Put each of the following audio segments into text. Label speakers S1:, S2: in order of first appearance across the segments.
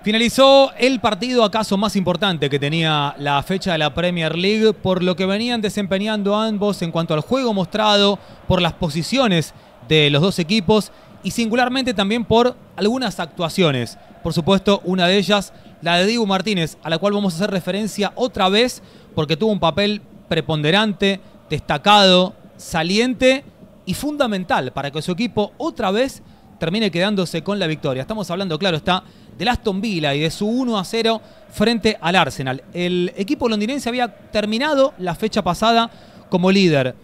S1: Finalizó el partido acaso más importante que tenía la fecha de la Premier League por lo que venían desempeñando ambos en cuanto al juego mostrado, por las posiciones de los dos equipos y singularmente también por algunas actuaciones. Por supuesto, una de ellas, la de Dibu Martínez, a la cual vamos a hacer referencia otra vez porque tuvo un papel preponderante, destacado, saliente y fundamental para que su equipo otra vez termine quedándose con la victoria. Estamos hablando, claro está, del Aston Villa y de su 1-0 frente al Arsenal. El equipo londinense había terminado la fecha pasada como líder.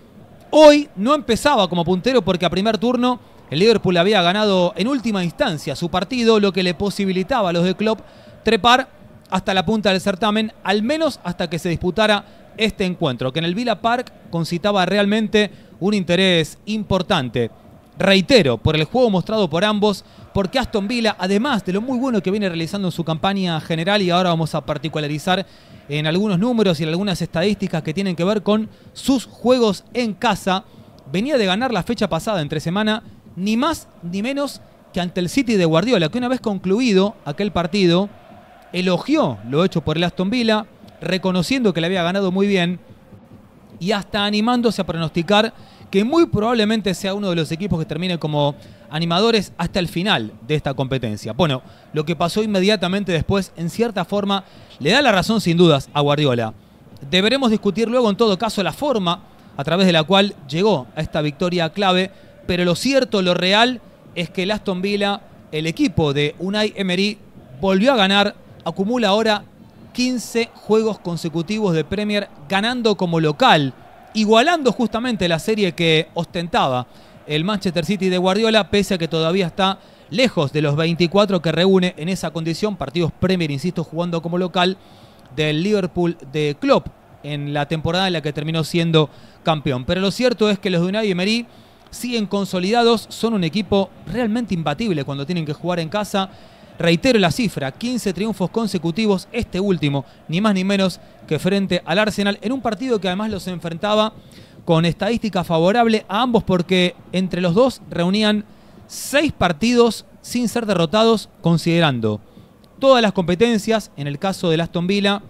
S1: Hoy no empezaba como puntero porque a primer turno el Liverpool había ganado en última instancia su partido, lo que le posibilitaba a los de Klopp trepar hasta la punta del certamen, al menos hasta que se disputara este encuentro, que en el Villa Park concitaba realmente un interés importante. Reitero, por el juego mostrado por ambos, porque Aston Villa, además de lo muy bueno que viene realizando en su campaña general, y ahora vamos a particularizar en algunos números y en algunas estadísticas que tienen que ver con sus juegos en casa, venía de ganar la fecha pasada entre semana, ni más ni menos que ante el City de Guardiola, que una vez concluido aquel partido, elogió lo hecho por el Aston Villa, reconociendo que le había ganado muy bien y hasta animándose a pronosticar que muy probablemente sea uno de los equipos que termine como animadores hasta el final de esta competencia. Bueno, lo que pasó inmediatamente después, en cierta forma, le da la razón sin dudas a Guardiola. Deberemos discutir luego en todo caso la forma a través de la cual llegó a esta victoria clave, pero lo cierto, lo real, es que el Aston Villa, el equipo de Unai Emery, volvió a ganar, acumula ahora 15 juegos consecutivos de Premier ganando como local, igualando justamente la serie que ostentaba el Manchester City de Guardiola, pese a que todavía está lejos de los 24 que reúne en esa condición, partidos Premier, insisto, jugando como local, del Liverpool de Klopp en la temporada en la que terminó siendo campeón. Pero lo cierto es que los de Unai Emery siguen consolidados, son un equipo realmente imbatible cuando tienen que jugar en casa. Reitero la cifra, 15 triunfos consecutivos, este último, ni más ni menos que frente al Arsenal, en un partido que además los enfrentaba con estadística favorable a ambos porque entre los dos reunían 6 partidos sin ser derrotados, considerando todas las competencias, en el caso del Aston Villa,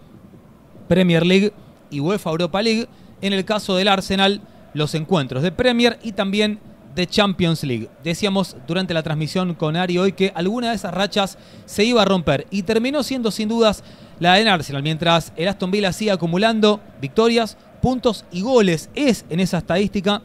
S1: Premier League y UEFA Europa League, en el caso del Arsenal, los encuentros de Premier y también de Champions League. Decíamos durante la transmisión con Ari hoy que alguna de esas rachas se iba a romper y terminó siendo sin dudas la del Arsenal, mientras el Aston Villa sigue acumulando victorias, puntos y goles. Es en esa estadística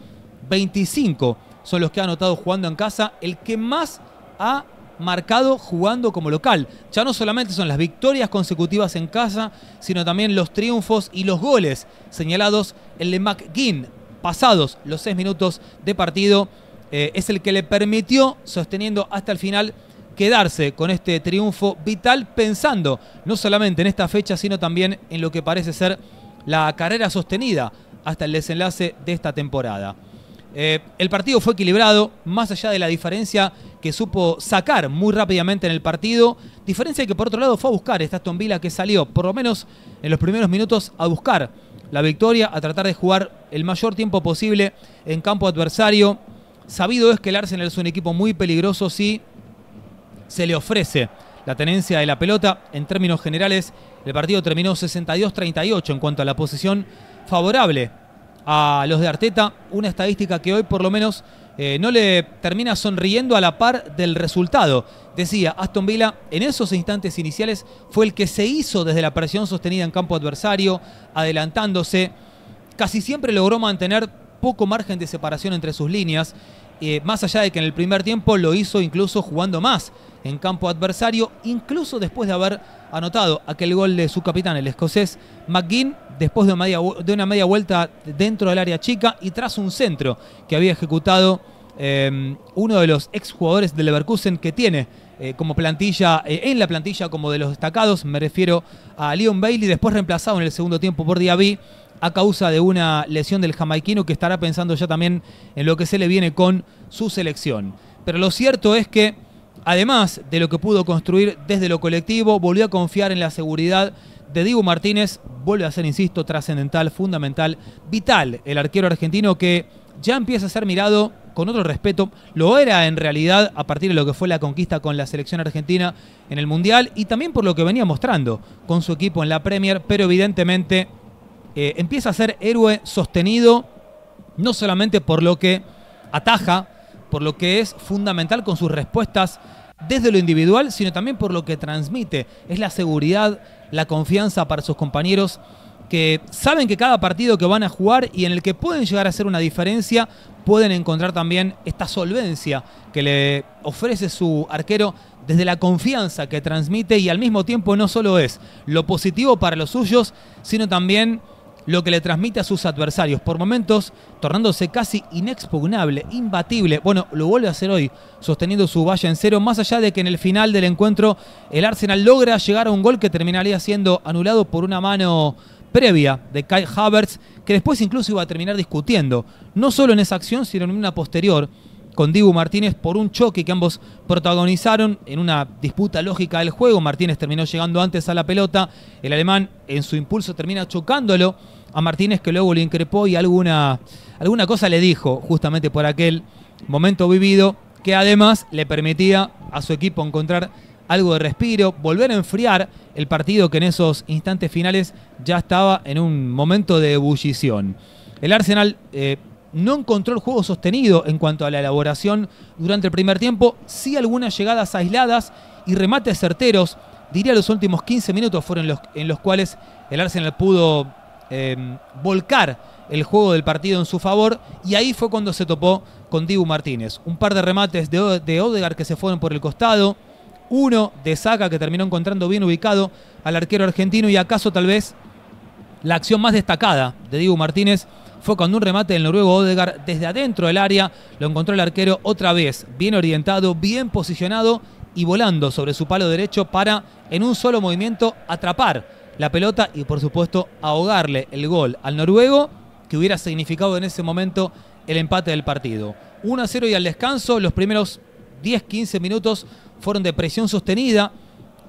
S1: 25 son los que ha anotado jugando en casa, el que más ha marcado jugando como local. Ya no solamente son las victorias consecutivas en casa, sino también los triunfos y los goles señalados. El de McGinn, pasados los 6 minutos de partido, es el que le permitió, sosteniendo hasta el final, quedarse con este triunfo vital, pensando no solamente en esta fecha, sino también en lo que parece ser la carrera sostenida hasta el desenlace de esta temporada. El partido fue equilibrado, más allá de la diferencia que supo sacar muy rápidamente en el partido, diferencia que por otro lado fue a buscar esta Aston Villa, que salió, por lo menos en los primeros minutos, a buscar la victoria, a tratar de jugar el mayor tiempo posible en campo adversario. Sabido es que el Arsenal es un equipo muy peligroso si se le ofrece la tenencia de la pelota. En términos generales, el partido terminó 62-38 en cuanto a la posición favorable a los de Arteta, una estadística que hoy por lo menos no le termina sonriendo a la par del resultado. Decía, Aston Villa en esos instantes iniciales fue el que se hizo desde la presión sostenida en campo adversario, adelantándose, casi siempre logró mantener poco margen de separación entre sus líneas, más allá de que en el primer tiempo lo hizo incluso jugando más en campo adversario, incluso después de haber anotado aquel gol de su capitán, el escocés McGinn, después de una media vuelta dentro del área chica y tras un centro que había ejecutado uno de los exjugadores del Leverkusen que tiene como plantilla, en la plantilla como de los destacados, me refiero a Leon Bailey, después reemplazado en el segundo tiempo por Diaby a causa de una lesión del jamaiquino que estará pensando ya también en lo que se le viene con su selección. Pero lo cierto es que además de lo que pudo construir desde lo colectivo, volvió a confiar en la seguridad de Dibu Martínez, vuelve a ser, insisto, trascendental, fundamental, vital, el arquero argentino que ya empieza a ser mirado con otro respeto. Lo era en realidad a partir de lo que fue la conquista con la selección argentina en el Mundial y también por lo que venía mostrando con su equipo en la Premier, pero evidentemente empieza a ser héroe sostenido no solamente por lo que ataja, por lo que es fundamental con sus respuestas desde lo individual, sino también por lo que transmite. Es la seguridad, la confianza para sus compañeros que saben que cada partido que van a jugar y en el que pueden llegar a hacer una diferencia, pueden encontrar también esta solvencia que le ofrece su arquero desde la confianza que transmite y al mismo tiempo no solo es lo positivo para los suyos, sino también lo que le transmite a sus adversarios, por momentos tornándose casi inexpugnable, imbatible. Bueno, lo vuelve a hacer hoy, sosteniendo su valla en cero, más allá de que en el final del encuentro el Arsenal logra llegar a un gol que terminaría siendo anulado por una mano previa de Kai Havertz, que después incluso iba a terminar discutiendo, no solo en esa acción, sino en una posterior, con Dibu Martínez por un choque que ambos protagonizaron en una disputa lógica del juego. Martínez terminó llegando antes a la pelota, el alemán en su impulso termina chocándolo a Martínez, que luego le increpó y alguna cosa le dijo justamente por aquel momento vivido, que además le permitía a su equipo encontrar algo de respiro, volver a enfriar el partido que en esos instantes finales ya estaba en un momento de ebullición. El Arsenal no encontró el juego sostenido en cuanto a la elaboración durante el primer tiempo, sí algunas llegadas aisladas y remates certeros. Diría los últimos 15 minutos fueron en los cuales el Arsenal pudo volcar el juego del partido en su favor y ahí fue cuando se topó con Dibu Martínez. Un par de remates de Odegaard que se fueron por el costado, uno de Saka que terminó encontrando bien ubicado al arquero argentino y acaso tal vez la acción más destacada de Dibu Martínez fue cuando un remate del noruego Odegaard desde adentro del área lo encontró el arquero otra vez, bien orientado, bien posicionado y volando sobre su palo derecho para en un solo movimiento atrapar la pelota y por supuesto ahogarle el gol al noruego que hubiera significado en ese momento el empate del partido. 1-0 y al descanso, los primeros 10-15 minutos fueron de presión sostenida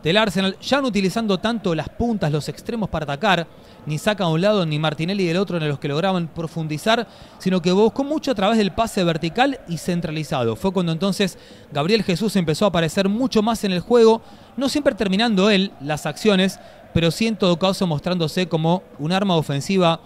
S1: del Arsenal, ya no utilizando tanto las puntas, los extremos para atacar, ni Saka a un lado ni Martinelli del otro en los que lograban profundizar, sino que buscó mucho a través del pase vertical y centralizado. Fue cuando entonces Gabriel Jesús empezó a aparecer mucho más en el juego, no siempre terminando él las acciones, pero sí en todo caso mostrándose como un arma ofensiva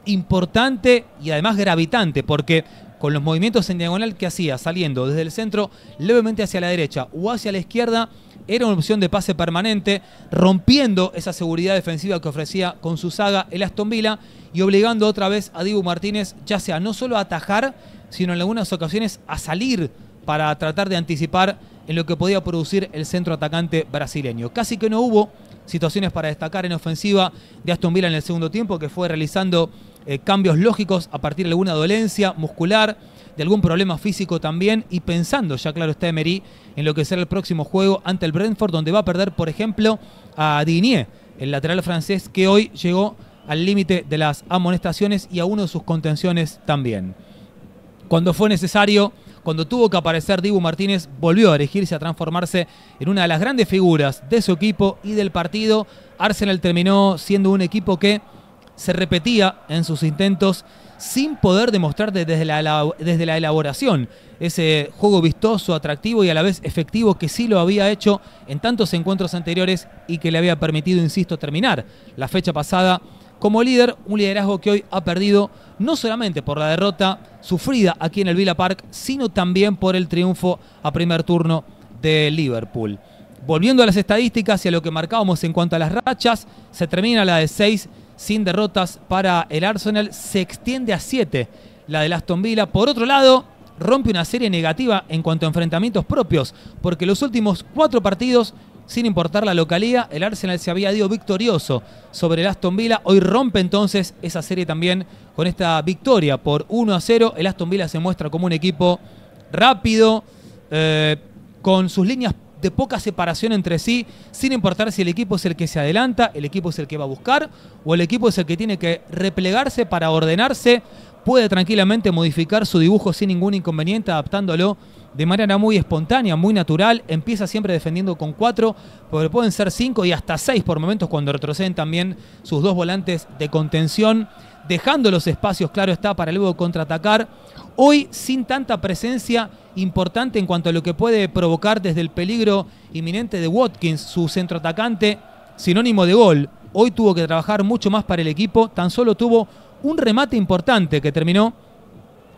S1: importante y además gravitante, porque con los movimientos en diagonal que hacía, saliendo desde el centro levemente hacia la derecha o hacia la izquierda, era una opción de pase permanente, rompiendo esa seguridad defensiva que ofrecía con su saga el Aston Villa y obligando otra vez a Dibu Martínez, ya sea no solo a atajar, sino en algunas ocasiones a salir para tratar de anticipar en lo que podía producir el centro atacante brasileño. Casi que no hubo situaciones para destacar en ofensiva de Aston Villa en el segundo tiempo, que fue realizando cambios lógicos a partir de alguna dolencia muscular, de algún problema físico también, y pensando, ya claro está Emery, en lo que será el próximo juego ante el Brentford, donde va a perder, por ejemplo, a Digne, el lateral francés, que hoy llegó al límite de las amonestaciones y a uno de sus contenciones también. Cuando fue necesario, cuando tuvo que aparecer Dibu Martínez, volvió a erigirse, a transformarse en una de las grandes figuras de su equipo y del partido. Arsenal terminó siendo un equipo que se repetía en sus intentos sin poder demostrar desde la elaboración ese juego vistoso, atractivo y a la vez efectivo que sí lo había hecho en tantos encuentros anteriores y que le había permitido, insisto, terminar la fecha pasada como líder, un liderazgo que hoy ha perdido no solamente por la derrota sufrida aquí en el Villa Park, sino también por el triunfo a primer turno de Liverpool. Volviendo a las estadísticas y a lo que marcábamos en cuanto a las rachas, se termina la de 6 sin derrotas para el Arsenal, se extiende a 7 la del Aston Villa. Por otro lado, rompe una serie negativa en cuanto a enfrentamientos propios, porque los últimos 4 partidos, sin importar la localía, el Arsenal se había ido victorioso sobre el Aston Villa. Hoy rompe entonces esa serie también con esta victoria por 1-0. El Aston Villa se muestra como un equipo rápido, con sus líneas de poca separación entre sí, sin importar si el equipo es el que se adelanta, el equipo es el que va a buscar, o el equipo es el que tiene que replegarse para ordenarse, puede tranquilamente modificar su dibujo sin ningún inconveniente, adaptándolo de manera muy espontánea, muy natural. Empieza siempre defendiendo con 4, porque pueden ser 5 y hasta 6 por momentos cuando retroceden también sus 2 volantes de contención, dejando los espacios, claro está, para luego contraatacar. Hoy sin tanta presencia importante en cuanto a lo que puede provocar desde el peligro inminente de Watkins, su centroatacante, sinónimo de gol. Hoy tuvo que trabajar mucho más para el equipo, tan solo tuvo un remate importante que terminó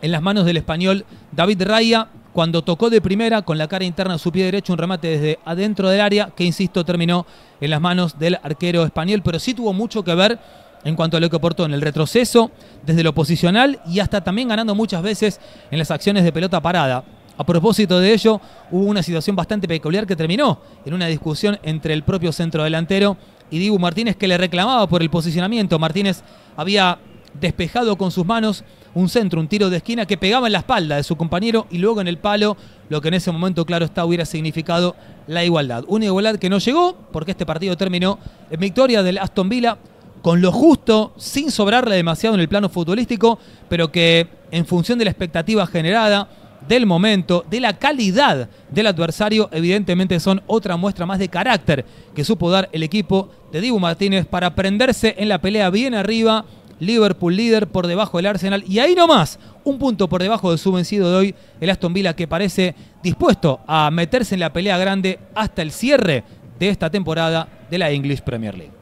S1: en las manos del español David Raya, cuando tocó de primera con la cara interna de su pie derecho, un remate desde adentro del área que, insisto, terminó en las manos del arquero español, pero sí tuvo mucho que ver en cuanto a lo que aportó en el retroceso, desde lo posicional y hasta también ganando muchas veces en las acciones de pelota parada. A propósito de ello, hubo una situación bastante peculiar que terminó en una discusión entre el propio centrodelantero y Dibu Martínez, que le reclamaba por el posicionamiento. Martínez había despejado con sus manos un centro, un tiro de esquina que pegaba en la espalda de su compañero y luego en el palo, lo que en ese momento, claro está, hubiera significado la igualdad. Una igualdad que no llegó porque este partido terminó en victoria del Aston Villa con lo justo, sin sobrarle demasiado en el plano futbolístico, pero que en función de la expectativa generada, del momento, de la calidad del adversario, evidentemente son otra muestra más de carácter que supo dar el equipo de Dibu Martínez para prenderse en la pelea bien arriba. Liverpool líder por debajo del Arsenal y ahí nomás, un punto por debajo de su vencido de hoy, el Aston Villa, que parece dispuesto a meterse en la pelea grande hasta el cierre de esta temporada de la English Premier League.